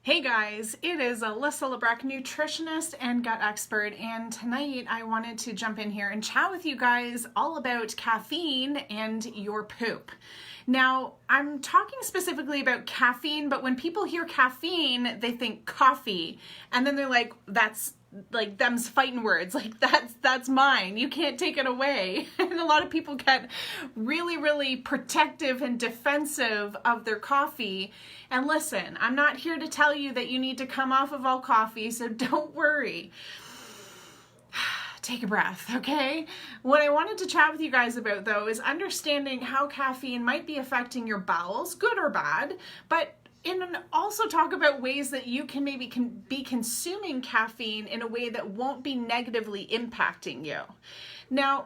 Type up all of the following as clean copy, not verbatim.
Hey guys, it is Alyssa Lebrecq, nutritionist and gut expert, and tonight I wanted to jump in here and chat with you guys all about caffeine and your poop. Now, I'm talking specifically about caffeine, but when people hear caffeine, they think coffee, and then they're like, that's like them's fighting words, like that's mine, you can't take it away. And a lot of people get really protective and defensive of their coffee. And listen, I'm not here to tell you that you need to come off of all coffee, so don't worry. Take a breath, okay? What I wanted to chat with you guys about, though, is understanding how caffeine might be affecting your bowels, good or bad, but also talk about ways that you can maybe be consuming caffeine in a way that won't be negatively impacting you. Now,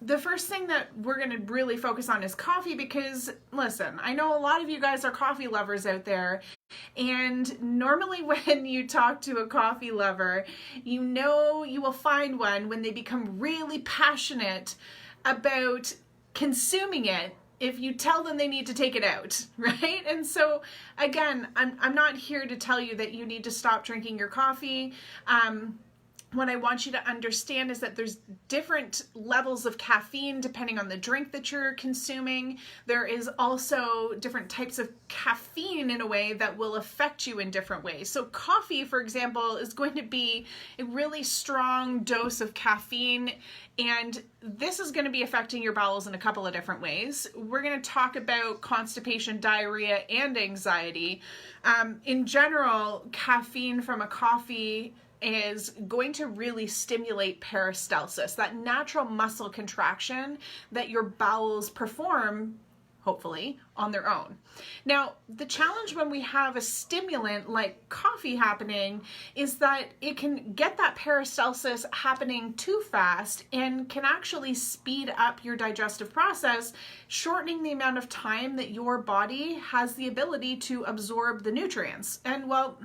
the first thing that we're going to really focus on is coffee because, listen, I know a lot of you guys are coffee lovers out there, and normally when you talk to a coffee lover, you know you will find one when they become really passionate about consuming it if you tell them they need to take it out, right? And so, again, I'm not here to tell you that you need to stop drinking your coffee. What I want you to understand is that there's different levels of caffeine depending on the drink that you're consuming. There is also different types of caffeine in a way that will affect you in different ways. So coffee, for example, is going to be a really strong dose of caffeine, and this is going to be affecting your bowels in a couple of different ways. We're going to talk about constipation, diarrhea, and anxiety. In general, caffeine from a coffee is going to really stimulate peristalsis, that natural muscle contraction that your bowels perform, hopefully, on their own. Now, the challenge when we have a stimulant like coffee happening is that it can get that peristalsis happening too fast and can actually speed up your digestive process, shortening the amount of time that your body has the ability to absorb the nutrients. And well,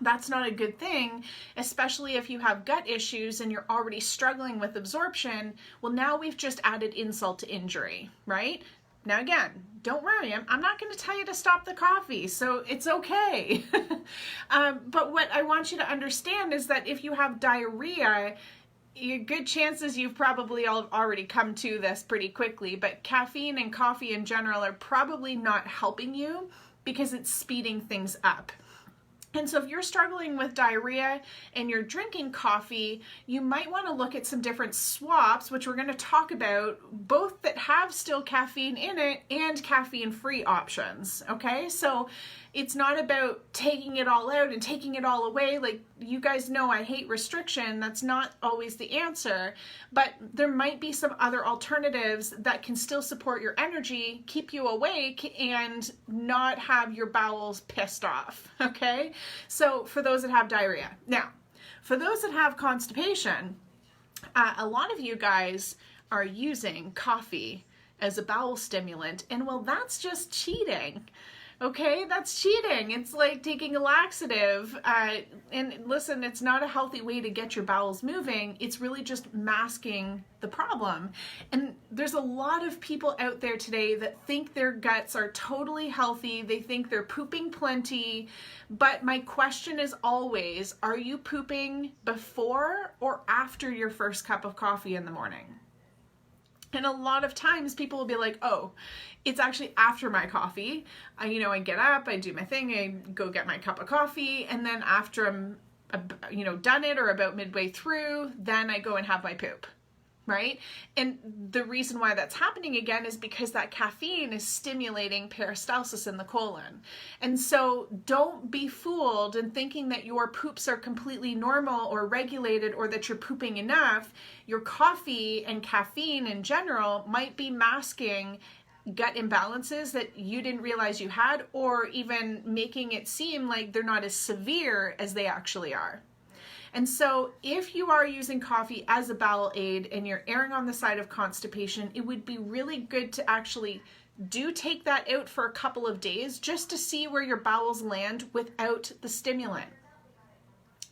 that's not a good thing, especially if you have gut issues and you're already struggling with absorption. Well, now we've just added insult to injury, right? Now again, don't worry, I'm not going to tell you to stop the coffee, so it's okay. But what I want you to understand is that if you have diarrhea, good chances you've probably already come to this pretty quickly, but caffeine and coffee in general are probably not helping you because it's speeding things up. And so if you're struggling with diarrhea and you're drinking coffee, you might want to look at some different swaps, which we're going to talk about, both that have still caffeine in it and caffeine-free options, okay? So it's not about taking it all out and taking it all away. Like, you guys know I hate restriction. That's not always the answer, but there might be some other alternatives that can still support your energy, keep you awake, and not have your bowels pissed off, okay? So for those that have diarrhea. Now, for those that have constipation, a lot of you guys are using coffee as a bowel stimulant, and well, that's just cheating. Okay, that's cheating. It's like taking a laxative. And listen, it's not a healthy way to get your bowels moving. It's really just masking the problem. And there's a lot of people out there today that think their guts are totally healthy. They think they're pooping plenty. But my question is always, are you pooping before or after your first cup of coffee in the morning? And a lot of times people will be like, oh, it's actually after my coffee. I get up, I do my thing, I go get my cup of coffee, and then after I'm, done it or about midway through, then I go and have my poop, right? And the reason why that's happening again is because that caffeine is stimulating peristalsis in the colon. And so don't be fooled in thinking that your poops are completely normal or regulated or that you're pooping enough. Your coffee and caffeine in general might be masking gut imbalances that you didn't realize you had, or even making it seem like they're not as severe as they actually are. And so if you are using coffee as a bowel aid and you're erring on the side of constipation, it would be really good to actually take that out for a couple of days just to see where your bowels land without the stimulant.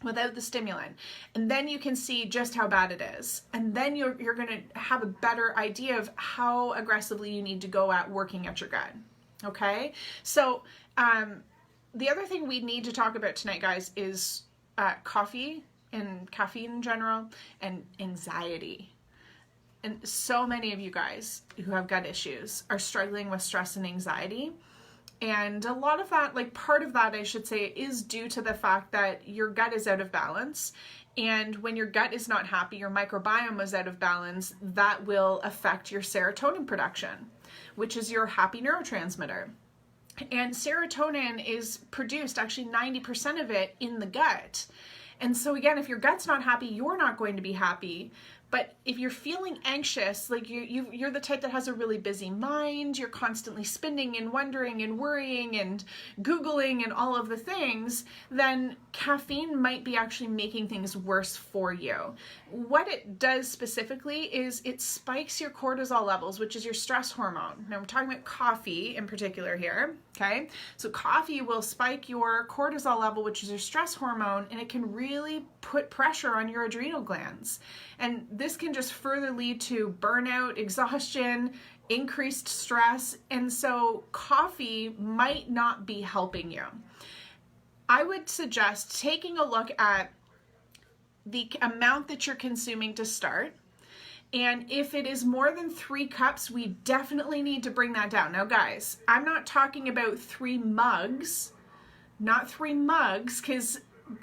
And then you can see just how bad it is. And then you're going to have a better idea of how aggressively you need to go at working at your gut. Okay? So the other thing we need to talk about tonight, guys, is coffee and caffeine in general, and anxiety. And so many of you guys who have gut issues are struggling with stress and anxiety. And a lot of that, like part of that, I should say, is due to the fact that your gut is out of balance. And when your gut is not happy, your microbiome is out of balance, that will affect your serotonin production, which is your happy neurotransmitter. And serotonin is produced, actually 90% of it, in the gut. And so again, if your gut's not happy, you're not going to be happy. But if you're feeling anxious, like you're the type that has a really busy mind, you're constantly spinning and wondering and worrying and Googling and all of the things, then caffeine might be actually making things worse for you. What it does specifically is it spikes your cortisol levels, which is your stress hormone. Now, I'm talking about coffee in particular here, okay? So coffee will spike your cortisol level, which is your stress hormone, and it can really put pressure on your adrenal glands. And this can just further lead to burnout, exhaustion, increased stress, and so coffee might not be helping you. I would suggest taking a look at the amount that you're consuming to start. And if it is more than 3 cups, we definitely need to bring that down. Now, guys, I'm not talking about 3 mugs, not 3 mugs, because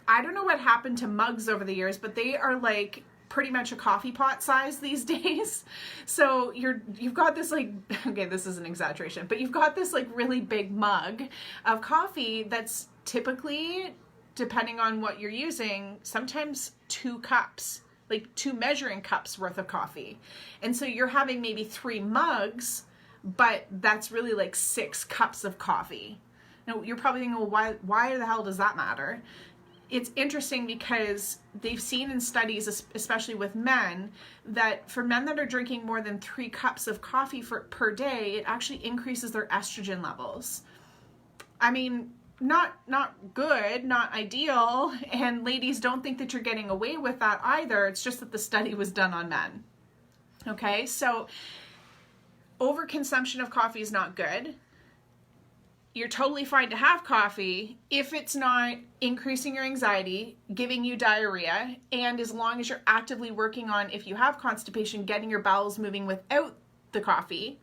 I don't know what happened to mugs over the years, but they are like pretty much a coffee pot size these days. So you've got this like, okay, this is an exaggeration, but you've got this like really big mug of coffee that's typically, depending on what you're using, sometimes 2 cups, like 2 measuring cups worth of coffee. And so you're having maybe 3 mugs, but that's really like 6 cups of coffee. Now you're probably thinking, well, why the hell does that matter? It's interesting because they've seen in studies, especially with men, that for men that are drinking more than 3 cups of coffee per day, it actually increases their estrogen levels. I mean, not good, not ideal, and ladies, don't think that you're getting away with that either. It's just that the study was done on men. Okay, so overconsumption of coffee is not good. You're totally fine to have coffee if it's not increasing your anxiety, giving you diarrhea, and as long as you're actively working on, if you have constipation, getting your bowels moving without the coffee.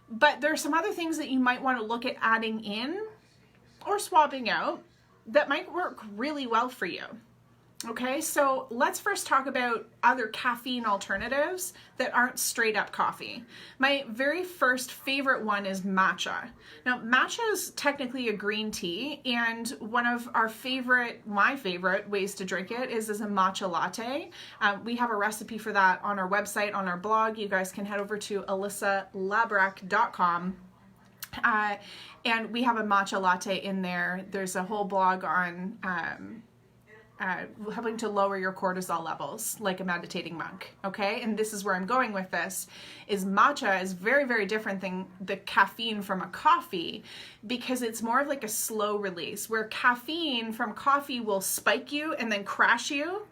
But there are some other things that you might want to look at adding in or swapping out that might work really well for you. Okay, so let's first talk about other caffeine alternatives that aren't straight up coffee. My very first favorite one is matcha. Now, matcha is technically a green tea, and one of our my favorite ways to drink it is as a matcha latte. We have a recipe for that on our website, on our blog. You guys can head over to alyssalabrak.com. And we have a matcha latte in there. There's a whole blog on helping to lower your cortisol levels like a meditating monk, okay? And this is where I'm going with this, is matcha is very, very different than the caffeine from a coffee because it's more of like a slow release, where caffeine from coffee will spike you and then crash you,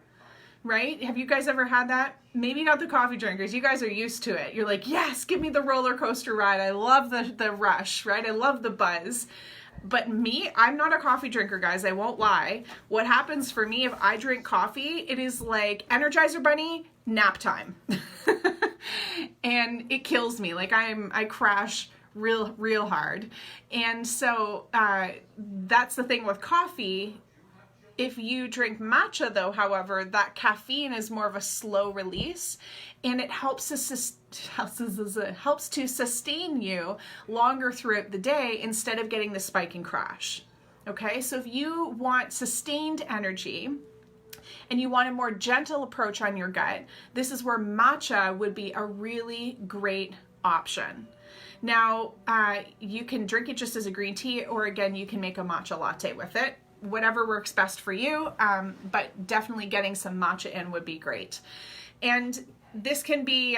right? Have you guys ever had that? Maybe not the coffee drinkers. You guys are used to it. You're like, yes, give me the roller coaster ride. I love the rush, right? I love the buzz. But me, I'm not a coffee drinker, guys. I won't lie. What happens for me if I drink coffee, it is like Energizer Bunny, nap time. And it kills me. Like I crash real hard. And so that's the thing with coffee. If you drink matcha, though, however, that caffeine is more of a slow release, and it helps to sustain you longer throughout the day instead of getting the spike and crash. Okay, so if you want sustained energy and you want a more gentle approach on your gut, this is where matcha would be a really great option. Now, you can drink it just as a green tea, or again, you can make a matcha latte with it. Whatever works best for you, but definitely getting some matcha in would be great. And this can be,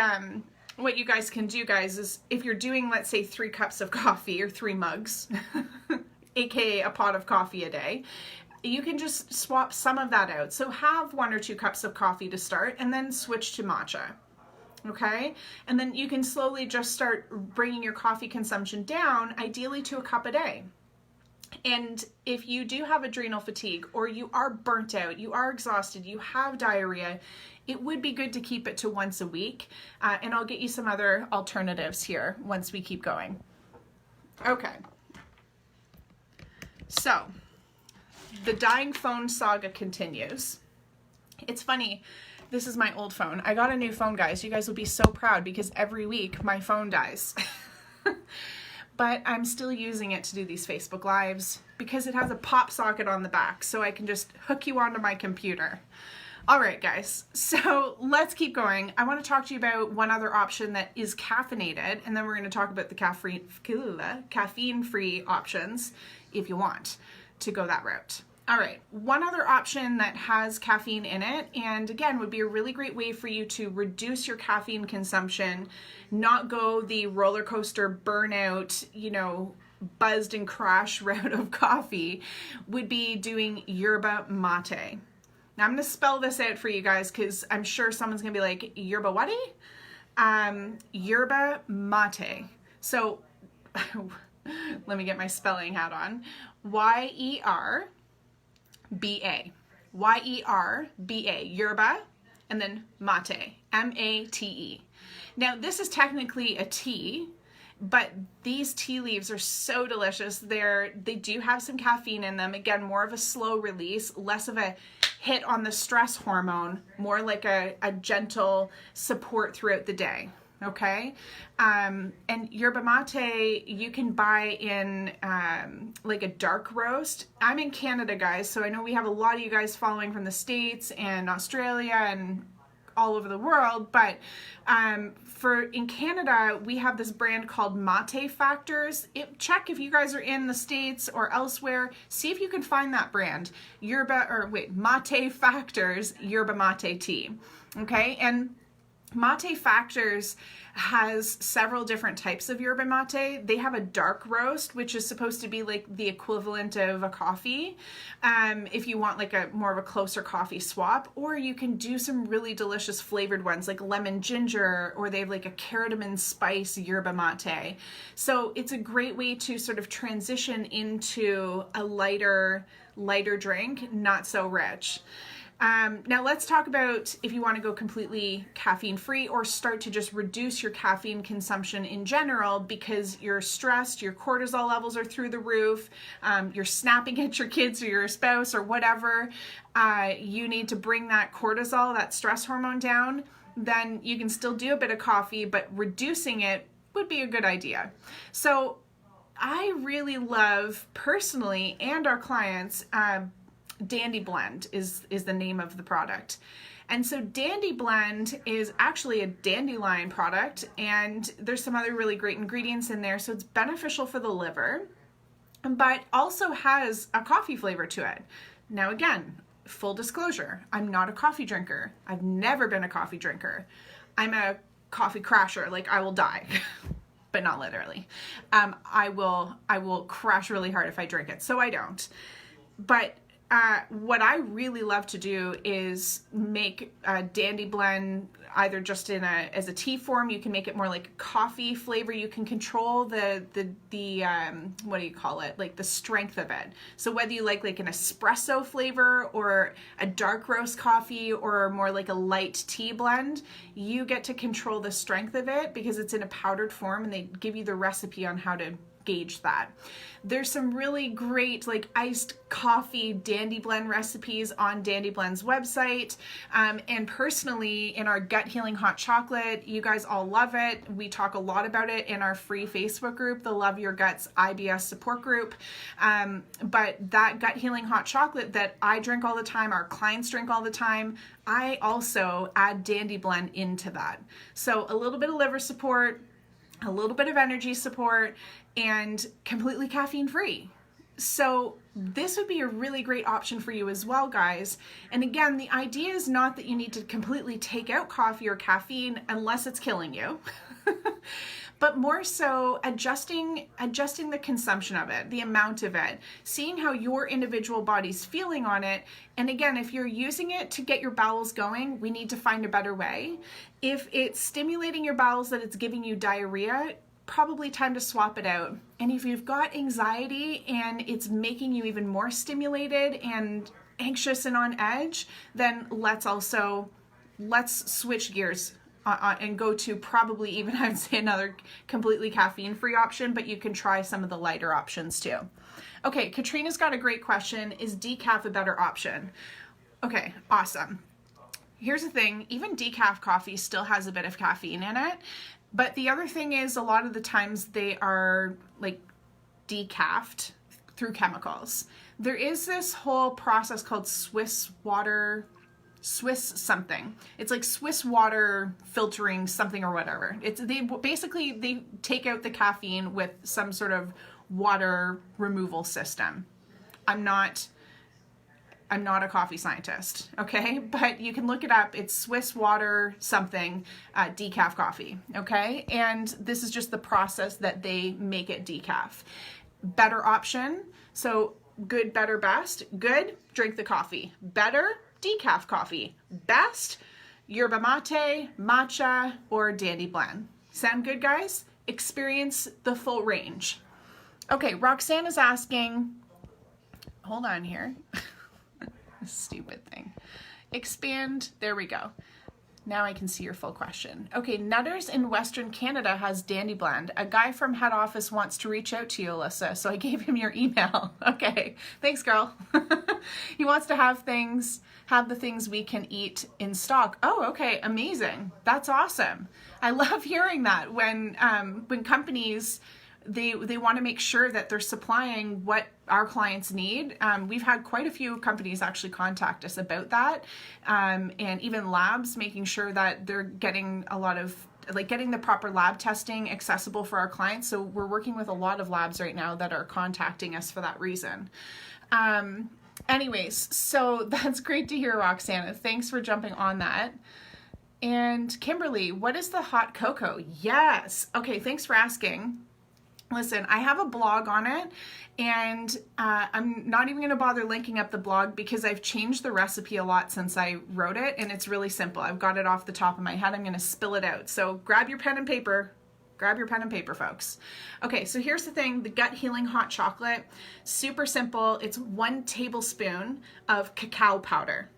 what you guys can do, guys, is if you're doing, let's say, 3 cups of coffee or 3 mugs, aka a pot of coffee a day, you can just swap some of that out. So have 1 or 2 cups of coffee to start and then switch to matcha. Okay, and then you can slowly just start bringing your coffee consumption down, ideally to a cup a day. And if you do have adrenal fatigue, or you are burnt out, you are exhausted, you have diarrhea, it would be good to keep it to once a week. And I'll get you some other alternatives here once we keep going. Okay. So, the dying phone saga continues. It's funny, this is my old phone. I got a new phone, guys. You guys will be so proud because every week my phone dies. But I'm still using it to do these Facebook Lives because it has a pop socket on the back, so I can just hook you onto my computer. All right, guys, so let's keep going. I want to talk to you about one other option that is caffeinated, and then we're going to talk about the caffeine-free options if you want to go that route. All right, one other option that has caffeine in it, and again, would be a really great way for you to reduce your caffeine consumption, not go the roller coaster burnout, you know, buzzed and crash route of coffee, would be doing yerba mate. Now I'm going to spell this out for you guys because I'm sure someone's going to be like, yerba what? Yerba mate. So let me get my spelling hat on. Y-E-R-B-A. Y-E-R-B-A. Yerba, and then mate. M-A-T-E. Now this is technically a tea, but these tea leaves are so delicious. They do have some caffeine in them. Again, more of a slow release, less of a hit on the stress hormone, more like a gentle support throughout the day. Okay. And yerba mate, you can buy in like a dark roast. I'm in Canada, guys, so I know we have a lot of you guys following from the States and Australia and all over the world, but in Canada, we have this brand called Mate Factors. Check if you guys are in the States or elsewhere, see if you can find that brand. Mate Factors Yerba Mate Tea. Okay, and Mate Factors has several different types of yerba mate. They have a dark roast, which is supposed to be like the equivalent of a coffee, if you want like a more of a closer coffee swap, or you can do some really delicious flavored ones like lemon ginger, or they have like a cardamom spice yerba mate. So it's a great way to sort of transition into a lighter drink, not so rich. Now let's talk about if you want to go completely caffeine free or start to just reduce your caffeine consumption in general because you're stressed, your cortisol levels are through the roof, you're snapping at your kids or your spouse or whatever, you need to bring that cortisol, that stress hormone down, then you can still do a bit of coffee, but reducing it would be a good idea. So I really love personally and our clients, Dandy Blend is the name of the product. And so Dandy Blend is actually a dandelion product, and there's some other really great ingredients in there, so it's beneficial for the liver, but also has a coffee flavor to it. Now again, full disclosure, I'm not a coffee drinker. I've never been a coffee drinker. I'm a coffee crasher, like I will die. But not literally. I will crash really hard if I drink it, so I don't. But what I really love to do is make a Dandy Blend either just as a tea form. You can make it more like a coffee flavor. You can control the what do you call it? Like the strength of it. So whether you like an espresso flavor or a dark roast coffee or more like a light tea blend, you get to control the strength of it because it's in a powdered form, and they give you the recipe on how to gauge that. There's some really great like iced coffee Dandy Blend recipes on Dandy Blend's website, and personally in our gut healing hot chocolate, you guys all love it. We talk a lot about it in our free Facebook group, the Love Your Guts IBS support group, but that gut healing hot chocolate that I drink all the time, our clients drink all the time, I also add Dandy Blend into that. So a little bit of liver support, a little bit of energy support, and completely caffeine free. So this would be a really great option for you as well, guys. And again, the idea is not that you need to completely take out coffee or caffeine unless it's killing you, but more so adjusting the consumption of it, the amount of it, seeing how your individual body's feeling on it. And again, if you're using it to get your bowels going, we need to find a better way. If it's stimulating your bowels that it's giving you diarrhea, probably time to swap it out. And if you've got anxiety and it's making you even more stimulated and anxious and on edge, then let's switch gears and go to probably even, I would say, another completely caffeine-free option, but you can try some of the lighter options too. Okay, Katrina's got a great question. Is decaf a better option? Okay, awesome. Here's the thing, even decaf coffee still has a bit of caffeine in it, but the other thing is a lot of the times they are like decaffed through chemicals. There is this whole process called Swiss something. It's like Swiss water filtering something or whatever. They take out the caffeine with some sort of water removal system. I'm not a coffee scientist, okay? But you can look it up. It's Swiss water something, decaf coffee, okay? And this is just the process that they make it decaf. Better option. So good, better, best. Good, drink the coffee. Better, decaf coffee. Best, yerba mate, matcha, or dandy blend. Sound good, guys? Experience the full range. Okay, Roxanne is asking, hold on here. Stupid thing. Expand, there we go. Now I can see your full question. Okay, Nutters in Western Canada has Dandy Blend. A guy from head office wants to reach out to you, Alyssa, so I gave him your email. Okay, thanks, girl. He wants to have the things we can eat in stock. Oh, okay, amazing. That's awesome. I love hearing that when companies, they want to make sure that they're supplying what our clients need. We've had quite a few companies actually contact us about that, and even labs, making sure that they're getting a lot of, like, getting the proper lab testing accessible for our clients. So we're working with a lot of labs right now that are contacting us for that reason. Anyways, so that's great to hear, Roxana. Thanks for jumping on that. And Kimberly, what is the hot cocoa? Yes. Okay, thanks for asking. Listen, I have a blog on it, and I'm not even going to bother linking up the blog because I've changed the recipe a lot since I wrote it, and it's really simple. I've got it off the top of my head. I'm going to spill it out. So grab your pen and paper. Grab your pen and paper, folks. Okay, so here's the thing. The gut healing hot chocolate, super simple. It's 1 tablespoon of cacao powder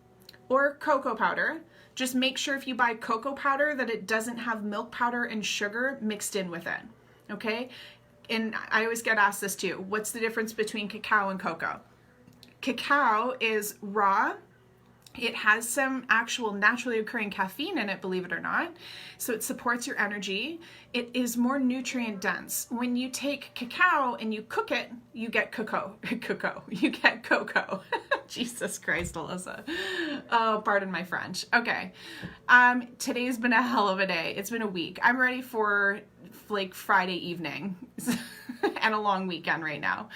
or cocoa powder. Just make sure if you buy cocoa powder that it doesn't have milk powder and sugar mixed in with it, okay? And I always get asked this too. What's the difference between cacao and cocoa? Cacao is raw. It has some actual naturally occurring caffeine in it, believe it or not. So it supports your energy. It is more nutrient dense. When you take cacao and you cook it, you get you get cocoa. Jesus Christ, Alyssa. Oh, pardon my French. Okay. Today's been a hell of a day. It's been a week. I'm ready for like Friday evening and a long weekend right now.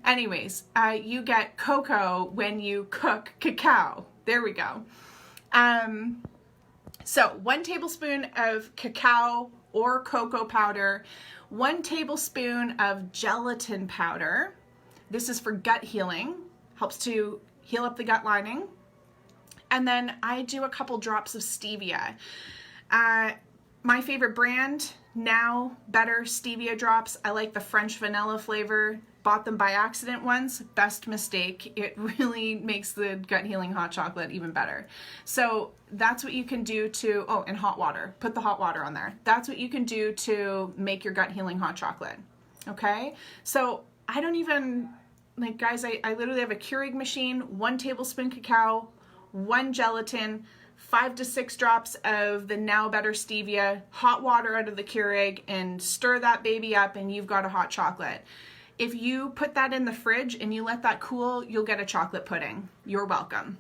Anyways, you get cocoa when you cook cacao. There we go. So 1 tablespoon of cacao or cocoa powder, 1 tablespoon of gelatin powder. This is for gut healing, helps to heal up the gut lining. And then I do a couple drops of stevia. My favorite brand, Now Better Stevia Drops. I like the French vanilla flavor. Bought them by accident once, best mistake. It really makes the gut healing hot chocolate even better. So that's what you can do to, oh, and hot water. Put the hot water on there. That's what you can do to make your gut healing hot chocolate, okay? So I don't even, like, guys, I literally have a Keurig machine, 1 tablespoon cacao, 1 gelatin, 5 to 6 drops of the Now Better Stevia, hot water out of the Keurig, and stir that baby up and you've got a hot chocolate. If you put that in the fridge and you let that cool, you'll get a chocolate pudding. You're welcome.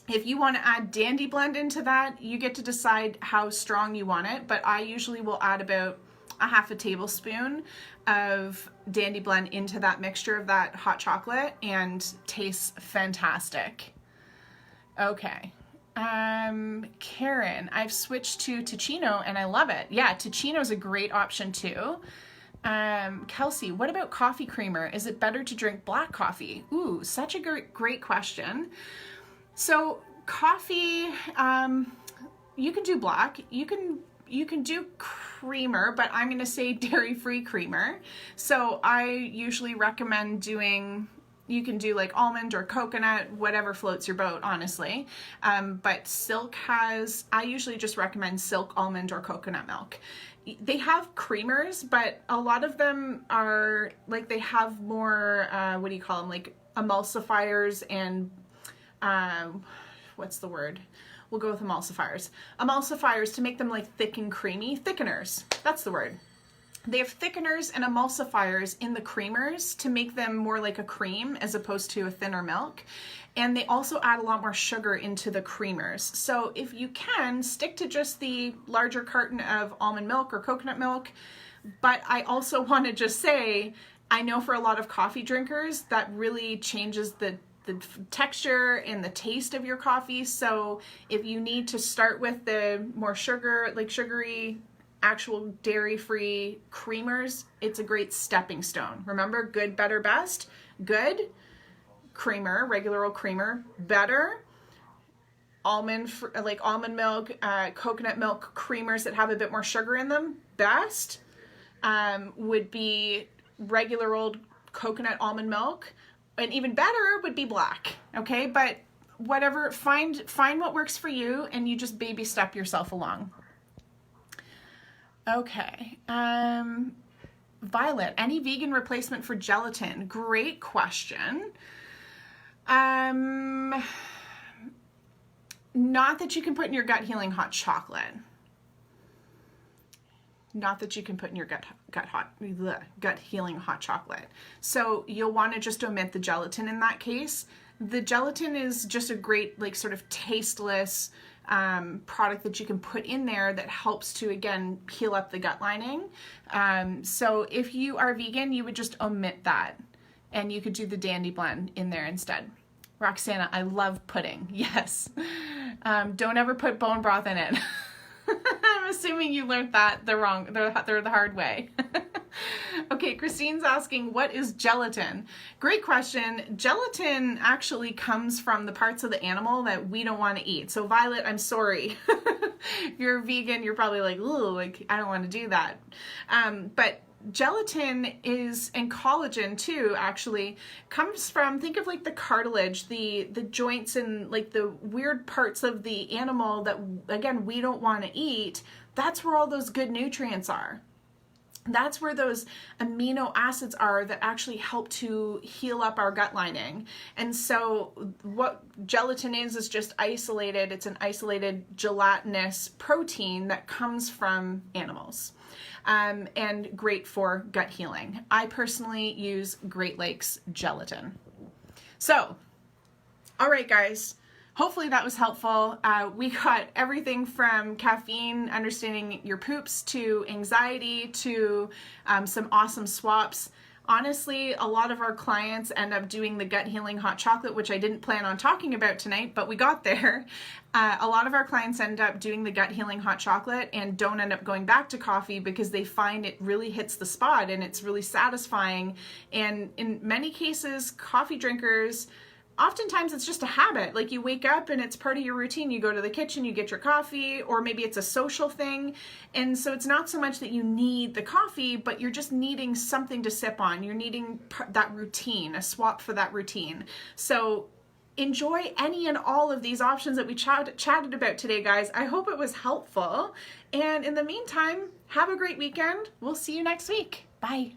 If you want to add Dandy Blend into that, you get to decide how strong you want it, but I usually will add about a half a tablespoon of Dandy Blend into that mixture of that hot chocolate, and tastes fantastic. Okay. Karen, I've switched to Ticino and I love it. Yeah, Ticino is a great option too. Kelsey, what about coffee creamer? Is it better to drink black coffee? Ooh, such a great question. So coffee, you can do black. You can you can do creamer, but I'm going to say dairy-free creamer. So I usually recommend doing, you can do like almond or coconut, whatever floats your boat, honestly. But Silk has, I usually just recommend Silk almond or coconut milk. They have creamers, but a lot of them are like, they have more, what do you call them? Like emulsifiers and, what's the word? We'll go with emulsifiers. Emulsifiers to make them like thick and creamy. Thickeners, that's the word. They have thickeners and emulsifiers in the creamers to make them more like a cream as opposed to a thinner milk. And they also add a lot more sugar into the creamers. So if you can, stick to just the larger carton of almond milk or coconut milk. But I also want to just say, I know for a lot of coffee drinkers, that really changes the texture and the taste of your coffee. So if you need to start with the more sugar, like sugary, actual dairy-free creamers, it's a great stepping stone. Remember, good, better, best. Good, creamer, regular old creamer. Better, almond, like almond milk, coconut milk creamers that have a bit more sugar in them. Best would be regular old coconut almond milk. And even better would be black, okay? But whatever, find what works for you, and you just baby step yourself along. Okay, Violet, any vegan replacement for gelatin? Great question. Not that you can put in your gut healing hot chocolate. Not that you can put in your gut healing hot chocolate. So you'll want to just omit the gelatin in that case. The gelatin is just a great, like, sort of tasteless product that you can put in there that helps to, again, heal up the gut lining. So if you are vegan, you would just omit that, and you could do the Dandy Blend in there instead. Roxana, I love pudding. Yes. Don't ever put bone broth in it. I'm assuming you learned that the hard way. Okay, Christine's asking, what is gelatin? Great question. Gelatin actually comes from the parts of the animal that we don't want to eat. So Violet, I'm sorry. If you're a vegan, you're probably like, ooh, like, I don't want to do that. But gelatin is, and collagen too, actually comes from, think of like the cartilage, the joints and like the weird parts of the animal that, again, we don't want to eat. That's where all those good nutrients are. That's where those amino acids are that actually help to heal up our gut lining. And so what gelatin is just isolated. It's an isolated gelatinous protein that comes from animals. And great for gut healing. I personally use Great Lakes gelatin. So, all right, guys. Hopefully that was helpful. We got everything from caffeine, understanding your poops, to anxiety, to some awesome swaps. Honestly, a lot of our clients end up doing the gut healing hot chocolate, which I didn't plan on talking about tonight, but we got there. A lot of our clients end up doing the gut healing hot chocolate and don't end up going back to coffee because they find it really hits the spot and it's really satisfying. And in many cases, coffee drinkers, oftentimes it's just a habit. Like you wake up and it's part of your routine. You go to the kitchen, you get your coffee, or maybe it's a social thing. And so it's not so much that you need the coffee, but you're just needing something to sip on. You're needing that routine, a swap for that routine. So enjoy any and all of these options that we chatted about today, guys. I hope it was helpful. And in the meantime, have a great weekend. We'll see you next week. Bye.